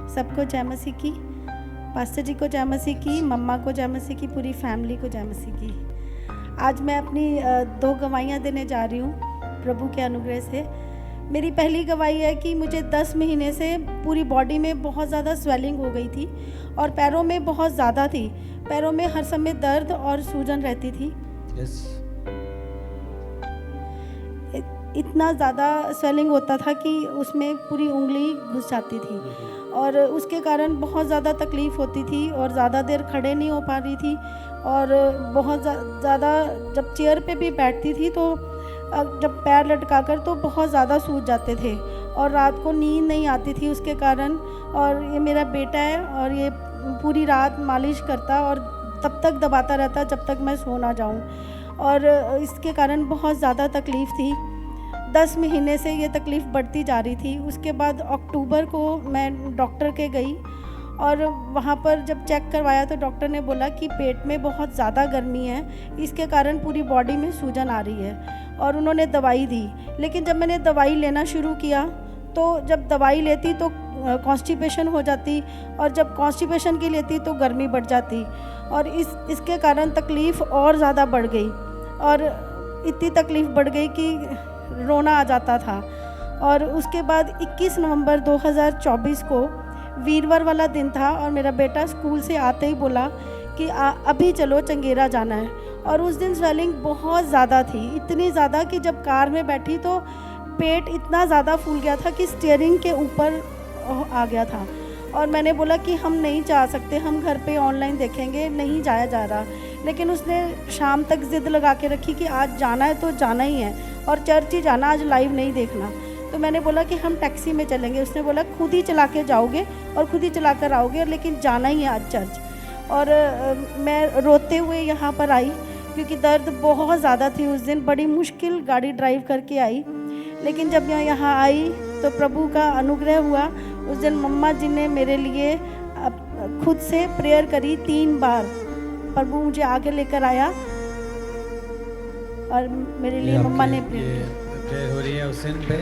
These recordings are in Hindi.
सबको जय मसीह की, पास्टर जी को जय मसीह की, मम्मा को जय मसीह की, पूरी फैमिली को जय मसीह की। आज मैं अपनी 2 गवाहियाँ देने जा रही हूँ प्रभु के अनुग्रह से। मेरी पहली गवाही है कि मुझे 10 महीने से पूरी बॉडी में बहुत ज़्यादा स्वेलिंग हो गई थी और पैरों में बहुत ज़्यादा थी। पैरों में हर समय दर्द और सूजन रहती थी। इतना ज़्यादा स्वेलिंग होता था कि उसमें पूरी उंगली घुस जाती थी और उसके कारण बहुत ज़्यादा तकलीफ़ होती थी और ज़्यादा देर खड़े नहीं हो पा रही थी। और बहुत ज़्यादा जब चेयर पे भी बैठती थी तो जब पैर लटकाकर तो बहुत ज़्यादा सूज जाते थे और रात को नींद नहीं आती थी उसके कारण। और ये मेरा बेटा है और ये पूरी रात मालिश करता और तब तक दबाता रहता जब तक मैं सो ना जाऊँ, और इसके कारण बहुत ज़्यादा तकलीफ़ थी। 10 महीने से ये तकलीफ़ बढ़ती जा रही थी। उसके बाद अक्टूबर को मैं डॉक्टर के गई और वहाँ पर जब चेक करवाया तो डॉक्टर ने बोला कि पेट में बहुत ज़्यादा गर्मी है, इसके कारण पूरी बॉडी में सूजन आ रही है, और उन्होंने दवाई दी। लेकिन जब मैंने दवाई लेना शुरू किया तो जब दवाई लेती तो कॉन्स्टिपेशन हो जाती, और जब कॉन्स्टिपेशन की लेती तो गर्मी बढ़ जाती, और इसके कारण तकलीफ़ और ज़्यादा बढ़ गई। और इतनी तकलीफ़ बढ़ गई कि रोना आ जाता था। और उसके बाद 21 नवंबर 2024 को वीरवार वाला दिन था और मेरा बेटा स्कूल से आते ही बोला कि अभी चलो चंगेरा जाना है। और उस दिन स्वेलिंग बहुत ज़्यादा थी, इतनी ज़्यादा कि जब कार में बैठी तो पेट इतना ज़्यादा फूल गया था कि स्टीयरिंग के ऊपर आ गया था। और मैंने बोला कि हम नहीं जा सकते, हम घर पे ऑनलाइन देखेंगे, नहीं जाया जा रहा। लेकिन उसने शाम तक ज़िद लगा के रखी कि आज जाना है तो जाना ही है और चर्च ही जाना, आज लाइव नहीं देखना। तो मैंने बोला कि हम टैक्सी में चलेंगे। उसने बोला खुद ही चला के जाओगे और खुद ही चला कर आओगे, लेकिन जाना ही है आज चर्च। और मैं रोते हुए यहाँ पर आई क्योंकि दर्द बहुत ज़्यादा थी। उस दिन बड़ी मुश्किल गाड़ी ड्राइव करके आई, लेकिन जब मैं यहाँ आई तो प्रभु का अनुग्रह हुआ। उस दिन मम्मा जी ने मेरे लिए खुद से प्रेयर करी 3 बार। प्रभु मुझे आगे लेकर आया और मेरे लिए मम्मा ने प्रेयर हो रही है उस दिन पे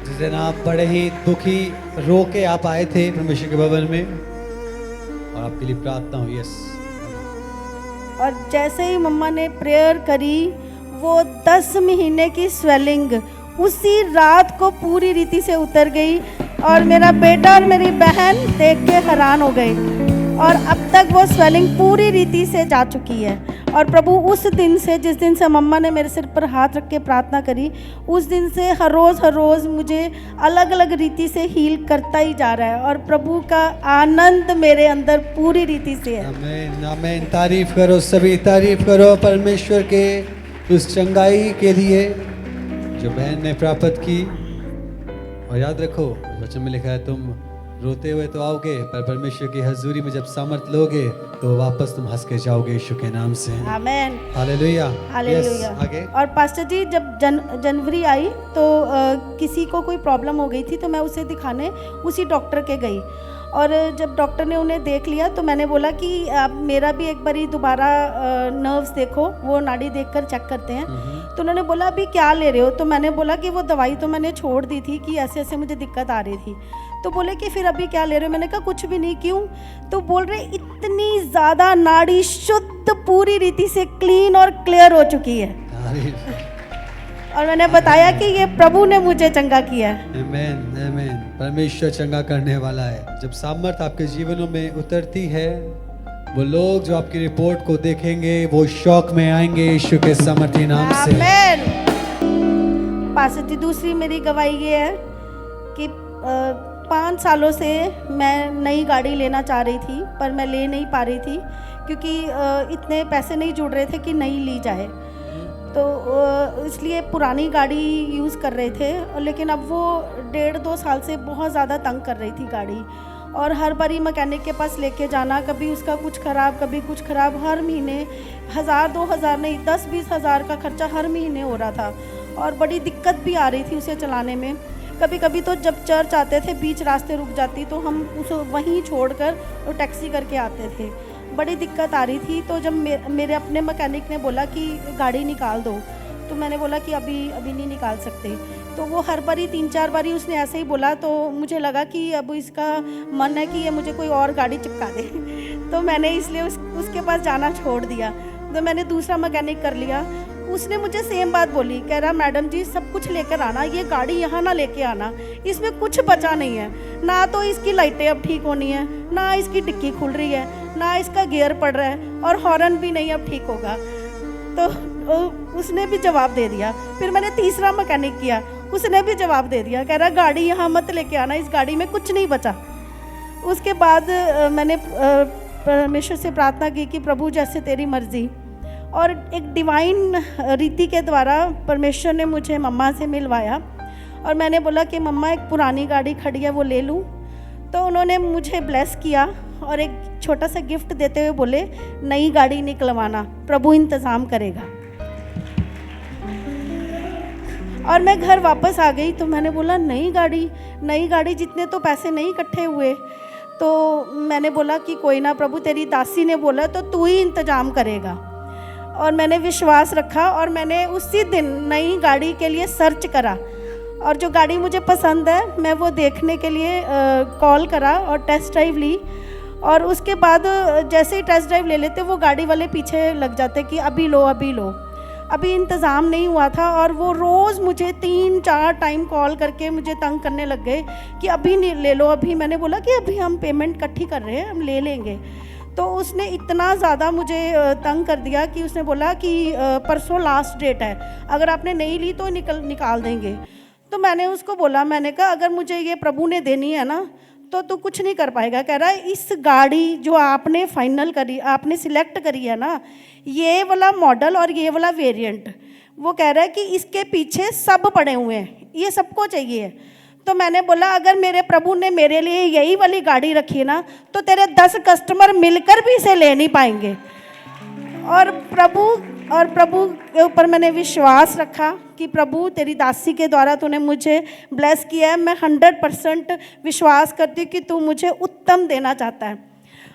जिस दिन आप बड़े ही दुखी रो के आप आए थे परमेश्वर के भवन में, और आपके लिए प्रार्थना हुई। यस, और जैसे ही मम्मा ने प्रेयर करी वो 10 महीने की स्वेलिंग उसी रात को पूरी रीति से उतर गई, और मेरा बेटा और मेरी बहन देख के हैरान हो गए। और अब तक वो स्वेलिंग पूरी रीति से जा चुकी है। और प्रभु उस दिन से, जिस दिन से मम्मा ने मेरे सिर पर हाथ रख के प्रार्थना करी, उस दिन से हर रोज़ मुझे अलग अलग रीति से हील करता ही जा रहा है। और प्रभु का आनंद मेरे अंदर पूरी रीति से है। आमीन, आमीन। तारीफ करो, सभी तारीफ करो परमेश्वर के उस चंगाई के लिए जो बहन ने प्राप्त की। और याद रखो वचन में लिखा है तुम रोते हुए तो आओगे, पर परमेश्वर की हजूरी में जब सामर्थ लोगे तो वापस तुम हंस के जाओगे यीशु के नाम से। आमीन, हालेलुया, हालेलुया। आगे। और पास्टर जी जब जनवरी आई तो किसी को कोई प्रॉब्लम हो गई थी तो मैं उसे दिखाने उसी डॉक्टर के गई। और जब डॉक्टर ने उन्हें देख लिया तो मैंने बोला कि आप मेरा भी एक बारी दोबारा नर्व्स देखो, वो नाड़ी देखकर चेक करते हैं। तो उन्होंने बोला अभी क्या ले रहे हो? तो मैंने बोला कि वो दवाई तो मैंने छोड़ दी थी कि ऐसे ऐसे मुझे दिक्कत आ रही थी। तो बोले कि फिर अभी क्या ले रहे हो? मैंने कहा कुछ भी नहीं। क्यों? तो बोल रहे इतनी ज़्यादा नाड़ी शुद्ध पूरी रीति से क्लीन और क्लियर हो चुकी है। और मैंने बताया कि ये प्रभु ने मुझे चंगा किया है। आमीन, आमीन। परमेश्वर चंगा करने वाला है। जब सामर्थ आपके जीवनों में उतरती है, वो लोग जो आपकी रिपोर्ट को देखेंगे वो शौक में आएंगे यीशु के सामर्थी नाम से। आमीन। पास्टर जी दूसरी मेरी गवाही ये है कि 5 सालों से मैं नई गाड़ी लेना चाह रही थी, पर मैं ले नहीं पा रही थी क्योंकि इतने पैसे नहीं जुड़ रहे थे कि नई ली जाए। तो इसलिए पुरानी गाड़ी यूज़ कर रहे थे, लेकिन अब वो 1.5-2 साल से बहुत ज़्यादा तंग कर रही थी गाड़ी। और हर बारी मैकेनिक के पास लेके जाना, कभी उसका कुछ ख़राब कभी कुछ ख़राब, हर महीने 1000-2000 नहीं 10-20 हज़ार का खर्चा हर महीने हो रहा था। और बड़ी दिक्कत भी आ रही थी उसे चलाने में। कभी कभी तो जब चर्च आते थे बीच रास्ते रुक जाती तो हम उसे वहीं छोड़कर तो टैक्सी करके आते थे। बड़ी दिक्कत आ रही थी। तो जब मेरे अपने मैकेनिक ने बोला कि गाड़ी निकाल दो, तो मैंने बोला कि अभी नहीं निकाल सकते। तो वो हर बारी 3-4 बारी उसने ऐसे ही बोला, तो मुझे लगा कि अब इसका मन है कि ये मुझे कोई और गाड़ी चिपका दे तो मैंने इसलिए उसके पास जाना छोड़ दिया। तो मैंने दूसरा मैकेनिक कर लिया। उसने मुझे सेम बात बोली, कह रहा मैडम जी सब कुछ लेकर आना, ये गाड़ी यहाँ ना लेके आना, इसमें कुछ बचा नहीं है, ना तो इसकी लाइटें अब ठीक होनी है, ना इसकी डिक्की खुल रही है, ना इसका गियर पड़ रहा है, और हॉर्न भी नहीं अब ठीक होगा। तो उसने भी जवाब दे दिया। फिर मैंने तीसरा मैकेनिक किया, उसने भी जवाब दे दिया, कह रहा गाड़ी यहाँ मत लेके आना, इस गाड़ी में कुछ नहीं बचा। उसके बाद मैंने परमेश्वर से प्रार्थना की कि प्रभु जैसे तेरी मर्जी, और एक डिवाइन रीति के द्वारा परमेश्वर ने मुझे मम्मा से मिलवाया। और मैंने बोला कि मम्मा एक पुरानी गाड़ी खड़ी है वो ले लूँ। तो उन्होंने मुझे ब्लेस किया और एक छोटा सा गिफ्ट देते हुए बोले नई गाड़ी निकलवाना, प्रभु इंतज़ाम करेगा। और मैं घर वापस आ गई। तो मैंने बोला नई गाड़ी, जितने तो पैसे नहीं इकट्ठे हुए। तो मैंने बोला कि कोई ना प्रभु, तेरी दासी ने बोला तो तू ही इंतज़ाम करेगा। और मैंने विश्वास रखा और मैंने उसी दिन नई गाड़ी के लिए सर्च करा, और जो गाड़ी मुझे पसंद है मैं वो देखने के लिए कॉल करा और टेस्ट ड्राइव ली। और उसके बाद जैसे ही टेस्ट ड्राइव ले लेते वो गाड़ी वाले पीछे लग जाते कि अभी लो अभी लो। अभी इंतज़ाम नहीं हुआ था, और वो रोज़ मुझे 3-4 टाइम कॉल करके मुझे तंग करने लग गए कि अभी नहीं ले लो अभी। मैंने बोला कि अभी हम पेमेंट इकट्ठी कर रहे हैं, हम ले लेंगे। तो उसने इतना ज़्यादा मुझे तंग कर दिया कि उसने बोला कि परसों लास्ट डेट है, अगर आपने नहीं ली तो निकाल देंगे। तो मैंने उसको बोला, मैंने कहा अगर मुझे ये प्रभु ने देनी है ना तो तू कुछ नहीं कर पाएगा। कह रहा है इस गाड़ी जो आपने फाइनल करी, आपने सिलेक्ट करी है ना, ये वाला मॉडल और ये वाला वेरिएंट, वो कह रहा है कि इसके पीछे सब पड़े हुए हैं, ये सबको चाहिए। तो मैंने बोला अगर मेरे प्रभु ने मेरे लिए यही वाली गाड़ी रखी है ना तो तेरे 10 कस्टमर मिलकर भी इसे ले नहीं पाएंगे। और प्रभु के ऊपर मैंने विश्वास रखा कि प्रभु तेरी दासी के द्वारा तूने मुझे ब्लेस किया है। मैं 100% विश्वास करती हूँ कि तू मुझे उत्तम देना चाहता है।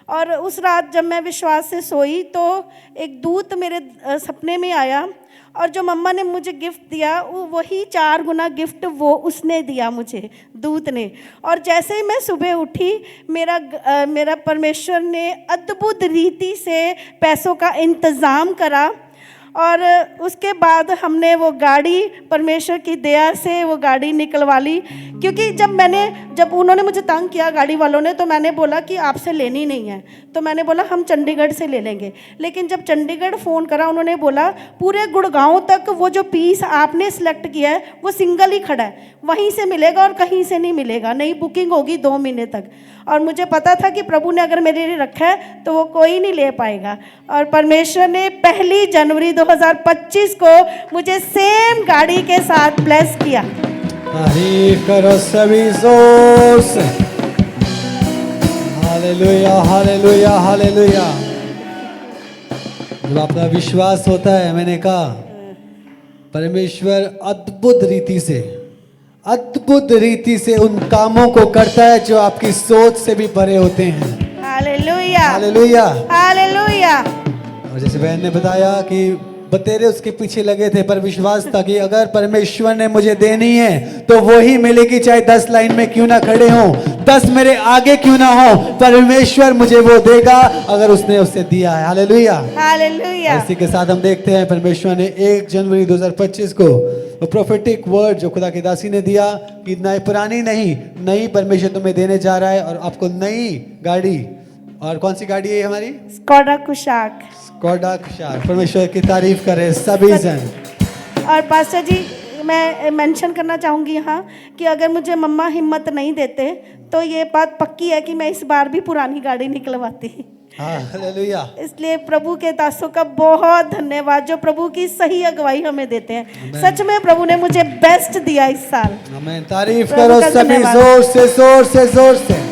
और उस रात जब मैं विश्वास से सोई तो एक दूत मेरे सपने में आया, और जो मम्मा ने मुझे गिफ्ट दिया वही 4 गुना गिफ्ट वो उसने दिया मुझे, दूत ने। और जैसे ही मैं सुबह उठी मेरा परमेश्वर ने अद्भुत रीति से पैसों का इंतज़ाम करा। और उसके बाद हमने वो गाड़ी परमेश्वर की दया से वो गाड़ी निकलवा ली। क्योंकि जब उन्होंने मुझे तंग किया गाड़ी वालों ने, तो मैंने बोला कि आपसे लेनी नहीं है। तो मैंने बोला हम चंडीगढ़ से ले लेंगे। लेकिन जब चंडीगढ़ फ़ोन करा उन्होंने बोला पूरे गुड़गांव तक वो जो पीस आपने सिलेक्ट किया है वो सिंगल ही खड़ा है, वहीं से मिलेगा और कहीं से नहीं मिलेगा, नई बुकिंग होगी 2 महीने तक। और मुझे पता था कि प्रभु ने अगर मेरे लिए रखा है तो वो कोई नहीं ले पाएगा। और परमेश्वर ने 1 जनवरी 2025 को मुझे सेम गाड़ी के साथ ब्लेस किया। तारीफ करो सभी जोर से। Hallelujah hallelujah hallelujah. जब आपका विश्वास होता है, मैंने कहा परमेश्वर अद्भुत रीति से उन कामों को करता है जो आपकी सोच से भी परे होते हैं। Hallelujah hallelujah hallelujah. और जैसे बहन ने बताया कि बतेरे उसके पीछे लगे थे, पर विश्वास था कि अगर परमेश्वर ने मुझे देनी है तो वो ही मिलेगी, चाहे 10 लाइन में क्यों ना खड़े हों, 10 मेरे आगे क्यों ना हो, परमेश्वर मुझे वो देगा अगर उसने उसे दिया है। Hallelujah hallelujah. इसी के साथ हम देखते हैं परमेश्वर ने 1 जनवरी 2025 को वो प्रोफेटिक वर्ड जो खुदा की दासी ने दिया कि नई पुरानी नहीं, नई परमेश्वर तुम्हें देने जा रहा है। और आपको नई गाड़ी, और कौन सी गाड़ी है हमारी? Skoda Kushaq. परमेश्वर की तारीफ करें सभी जन। और पास्टर जी मैं मेंशन करना चाहूँगी यहाँ कि अगर मुझे मम्मा हिम्मत नहीं देते तो ये बात पक्की है कि मैं इस बार भी पुरानी गाड़ी निकलवाती। हालेलुया। इसलिए प्रभु के दासों का बहुत धन्यवाद जो प्रभु की सही अगुवाई हमें देते हैं। सच में प्रभु ने मुझे बेस्ट दिया इस साल। आमीन। तारीफ करो सभी जोर से जोर से जोर से।